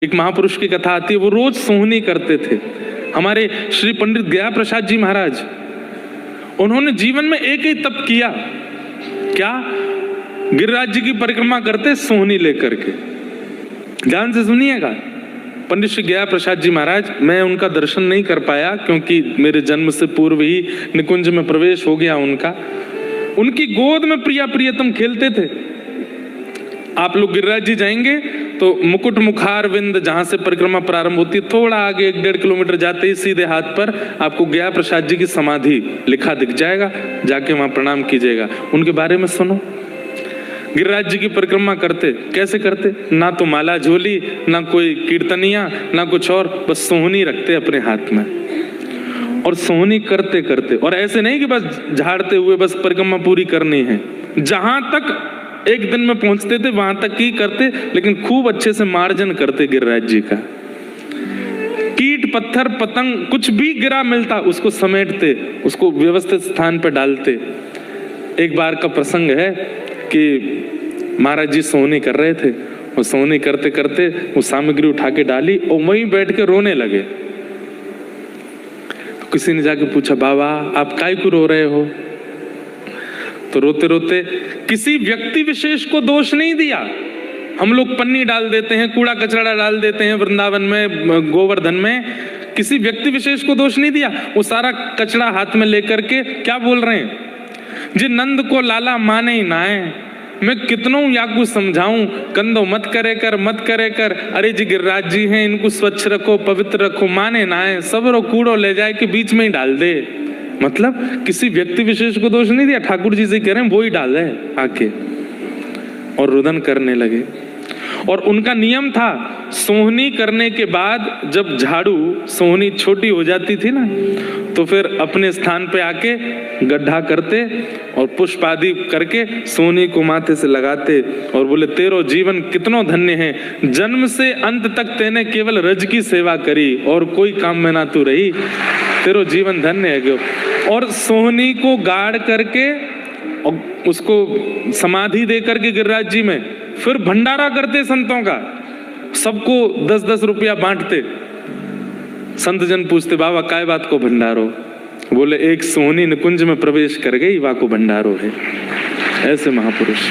एक महापुरुष की कथा आती है, वो रोज सोहनी करते थे। हमारे श्री पंडित गया प्रसाद जी महाराज, उन्होंने जीवन में एक ही तप किया, क्या? गिरिराज जी की परिक्रमा करते सोहनी लेकर के। ध्यान से सुनिएगा, पंडित श्री गया प्रसाद जी महाराज, मैं उनका दर्शन नहीं कर पाया क्योंकि मेरे जन्म से पूर्व ही निकुंज में प्रवेश हो गया उनका। उनकी गोद में प्रिया प्रियतम खेलते थे। आप लोग गिरिराज जी जाएंगे तो मुकुट मुखार विंद, जहां से परिक्रमा प्रारंभ होती है, थोड़ा आगे 1-1.5 किलोमीटर जाते ही सीधे हाथ पर आपको गया प्रसाद जी की समाधि लिखा दिख जाएगा, जाके वहां प्रणाम कीजिएगा। उनके बारे में सुनो। गिरिराज जी की परिक्रमा करते, कैसे करते? ना तो माला झोली, ना कोई कीर्तनिया, ना कुछ और, बस सोहनी रखते अपने हाथ में और सोहनी करते करते, और ऐसे नहीं कि बस झाड़ते हुए बस परिक्रमा पूरी करनी है, जहां तक एक दिन में पहुंचते थे वहां तक ही करते, लेकिन खूब अच्छे से मार्जन करते गिरिराज जी का। कीट पत्थर पतंग कुछ भी गिरा मिलता उसको समेटते, उसको व्यवस्थित स्थान पर डालते। एक बार का प्रसंग है कि महाराज जी सोहनी कर रहे थे, और सोहनी करते करते वो सामग्री उठा के डाली और वहीं बैठ के रोने लगे। तो किसी ने जाके पूछा, बाबा आप काहे को रो रहे हो? तो रोते रोते किसी व्यक्ति विशेष को दोष नहीं दिया। हम लोग पन्नी डाल देते हैं, कूड़ा कचरा डाल देते हैं वृंदावन में, गोवर्धन में, किसी व्यक्ति विशेष को दोष नहीं दिया। वो सारा कचरा हाथ में लेकर के क्या बोल रहे हैं, जी नंद को लाला माने ही नाए, मैं कितनों याकू समझाऊं, कंधो मत करे कर, मत करे कर, अरे जी गिरिराज जी हैं, इनको स्वच्छ रखो, पवित्र रखो, माने नाए, सबरो कूड़ो ले जाए के बीच में ही डाल दे। मतलब किसी व्यक्ति विशेष को दोष नहीं दिया, ठाकुर जी से कह रहे हैं वो ही डाल दे आके, और रुदन करने लगे। और उनका नियम था, सोहनी करने के बाद जब झाड़ू सोहनी छोटी हो जाती थी ना, तो फिर अपने स्थान पे आके गड्ढा करते और पुष्प आदि करके सोहनी को माथे से लगाते और बोले, तेरो जीवन कितनो धन्य है, जन्म से अंत तक तेने केवल रज की सेवा करी और कोई काम में ना तू रही, तेरो जीवन धन्य है क्यों। और सोहनी को गाड़ करके और उसको समाधि दे करके गिरिराज जी में फिर भंडारा करते संतों का, सबको 10-10 रुपया बांटते। संत जन पूछते, बाबा काय बात को भंडारो? बोले, एक सोहनी निकुंज में प्रवेश कर गई, वा को भंडारो है। ऐसे महापुरुष।